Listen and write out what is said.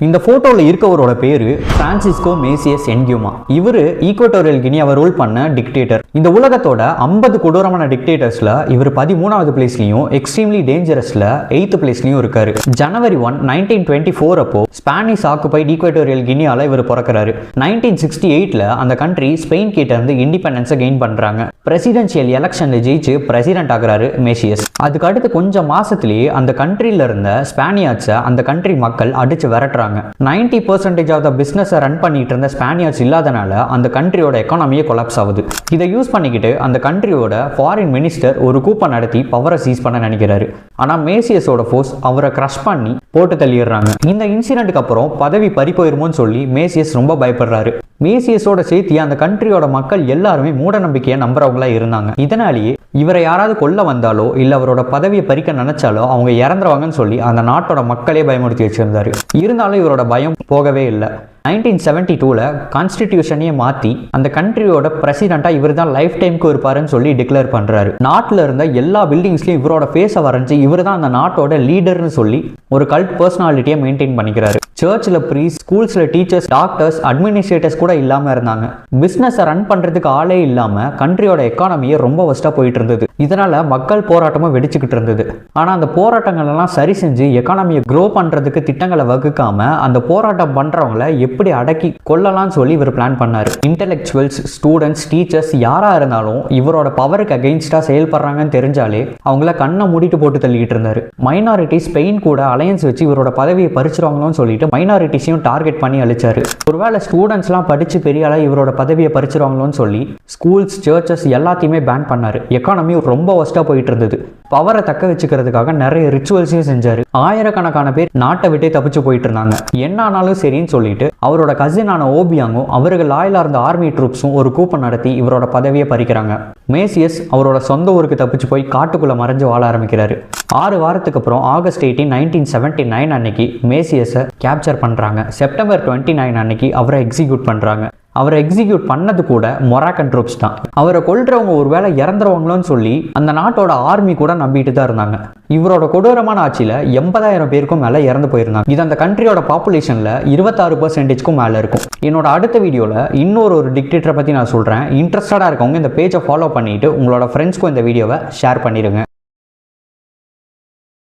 இந்த போட்டோல இருக்கவரோட பேரு பிரான்சிஸ்கோ மேசியஸ் என்கியூமா. இவரு ஈக்குவட்டோரியல் கினியாவை ரூல் பண்ண டிக்டேட்டர். இந்த உலகத்தோட 50 கொடூரமான டிக்டேட்டர்ஸ்ல இவர் 13வது பிளேஸ்லயும் எக்ஸ்ட்ரீம்லி டேஞ்சரஸ்ல 8th பிளேஸ்லயும் இருக்காரு. ஜனவரி 1, 1924 அப்போ ஸ்பானிஷ் ஆக்குபைட் ஈக்குவட்டோரியல் கினியால இவர் பிறக்கிறாரு. 1968ல அந்த கண்ட்ரி ஸ்பெயின் கிட்ட இருந்து இண்டிபெண்டன்ஸை கெயின் பண்றாங்க. பிரசிடென்ஷியல் எலெக்ஷன்ல ஜெயிச்சு பிரசிடென்ட் ஆகிறாரு மேசியஸ். அதுக்கு அடுத்து கொஞ்சம் மாசத்திலேயே அந்த கண்ட்ரில இருந்த ஸ்பானியார்ட்ஸை அந்த கண்ட்ரி மக்கள் அடிச்சு விரட்டுறாங்க. 90% ஆஃப் த பிசினஸ் ரன் பண்ணிட்டு இருந்த ஸ்பானியார்ட்ஸ் இல்லாதனால அந்த கண்ட்ரியோட எக்கானமியே கொலாப்ஸ் ஆகுது. இதை யூஸ் பண்ணிக்கிட்டு அந்த கண்ட்ரியோட ஃபாரின் மினிஸ்டர் ஒரு கூப்பன் நடத்தி பவரை சீஸ் பண்ண நினைக்கிறாரு. ஆனா மேசியஸோட ஃபோர்ஸ் அவரை கிரஷ் பண்ணி போட்டு தள்ளிடுறாங்க. இந்த இன்சிடென்ட்க்கு அப்புறம் பதவி பறி போயிருமோன்னு சொல்லி மேசியஸ் ரொம்ப பயப்படுறாரு. மேசியஸோட சேர்த்து அந்த கண்ட்ரியோட மக்கள் எல்லாருமே மூட நம்பிக்கையை நம்புறவங்களா இருந்தாங்க. இதனாலேயே இவரை யாராவது கொல்ல வந்தாலோ இல்ல அவரோட பதவியை பறிக்க நினைச்சாலோ அவங்க இறந்துருவாங்கன்னு சொல்லி அந்த நாட்டோட மக்களே பயமுறுத்தி வச்சிருந்தாரு. இருந்தாலும் இவரோட பயம் போகவே இல்லை. 1972ல கான்ஸ்டிடியூஷனையே மாற்றி அந்த கண்ட்ரியோட பிரசிடென்ட்டா இவர் தான் லைஃப் டைமுக்கு இருப்பாருன்னு சொல்லி டிக்ளேர் பண்றாரு. நாட்டில் இருந்த எல்லா பில்டிங்ஸ்லையும் இவரோட ஃபேஸை வரைஞ்சி இவர் தான் அந்த நாட்டோட லீடர்னு சொல்லி ஒரு கல்ட் பர்சனாலிட்டியை மெயின்டைன் பண்ணிக்கிறாரு. சர்ச்சில் ப்ரீஸ்ட், ஸ்கூல்ஸில் டீச்சர்ஸ், டாக்டர்ஸ், அட்மினிஸ்ட்ரேட்டர்ஸ் கூட இல்லாமல் இருந்தாங்க. பிஸ்னஸை ரன் பண்ணுறதுக்கு ஆளே இல்லாமல் கண்ட்ரியோட எக்கானமியே ரொம்ப ஒஸ்ட்டாக போயிட்டு இருந்தது. இதனால மக்கள் போராட்டமும் வெடிச்சுக்கிட்டு இருந்தது. ஆனால் அந்த போராட்டங்கள் எல்லாம் சரி செஞ்சு எக்கானமியை க்ரோ பண்ணுறதுக்கு திட்டங்களை வகுக்காம அந்த போராட்டம் பண்ணுறவங்களை எப்படி அடக்கி கொள்ளலாம்னு சொல்லி இவர் பிளான் பண்ணாரு. இன்டெலெக்சுவல்ஸ், ஸ்டூடெண்ட்ஸ், டீச்சர்ஸ் யாரா இருந்தாலும் இவரோட பவருக்கு அகெயின்ஸ்டா செயல்படுறாங்கன்னு தெரிஞ்சாலே அவங்கள கண்ணை மூடிட்டு போட்டு தள்ளிட்டு இருந்தாரு. மைனாரிட்டி ஸ்பெயின் கூட அலையன்ஸ் வச்சு இவரோட பதவியை பறிச்சிருவாங்களோன்னு சொல்லிட்டு மைனாரிட்டிஸையும் டார்கெட் பண்ணி அழிச்சாரு. ஒருவேளை ஸ்டூடெண்ட்ஸ்லாம் படிச்சு பெரிய ஆளா இவரோட பதவியை பறிச்சிருவாங்களோன்னு சொல்லி ஸ்கூல்ஸ், சர்ச்சஸ் எல்லாத்தையுமே பேன் பண்ணாரு. எக்கானமி ரொம்ப ஒஸ்டா போயிட்டு இருந்தது. பவரை தக்க வச்சுக்கிறதுக்காக நிறைய ரிச்சுவல்ஸையும் செஞ்சாரு. ஆயிரக்கணக்கான பேர் நாட்டை விட்டே தப்பிச்சு போயிட்டு இருந்தாங்க. என்ன ஆனாலும் சரின்னு சொல்லிட்டு அவரோட கசினான ஓபியாங்கும் அவருக்கு லாயலா இருந்த ஆர்மி ட்ரூப்ஸும் ஒரு கூப்பன் நடத்தி இவரோட பதவியை பறிக்கிறாங்க. மேசியஸ் அவரோட சொந்த ஊருக்கு தப்பிச்சு போய் காட்டுக்குள்ள மறைஞ்சு வாழ ஆரம்பிக்கிறாரு. 6 வாரத்துக்கு அப்புறம் ஆகஸ்ட் 18, 1979 அன்னைக்கு மேசியஸை கேப்சர் பண்றாங்க. செப்டம்பர் 29 அன்னைக்கு அவரை எக்ஸிக்யூட் பண்றாங்க. அவரை எக்ஸிக்யூட் பண்ணது கூட மொராக்கன் ட்ரூப்ஸ் தான். அவரை கொல்றவங்க ஒருவேளை இறந்துருவாங்களோன்னு சொல்லி அந்த நாட்டோட ஆர்மி கூட நம்பிட்டு தான் இருந்தாங்க. இவரோட கொடூரமான ஆட்சியில 80,000 பேருக்கும் மேல இறந்து போயிருந்தாங்க. இது அந்த கண்ட்ரியோட பாப்புலேஷன்ல 26%க்கும் மேல இருக்கும். என்னோட அடுத்த வீடியோல இன்னொரு டிக்டேட்டரை பத்தி நான் சொல்றேன். இன்ட்ரெஸ்டடா இருக்கவங்க இந்த பேஜை ஃபாலோ பண்ணிட்டு உங்களோட ஃப்ரெண்ட்ஸ்க்கும் இந்த வீடியோவை ஷேர் பண்ணிடுங்க.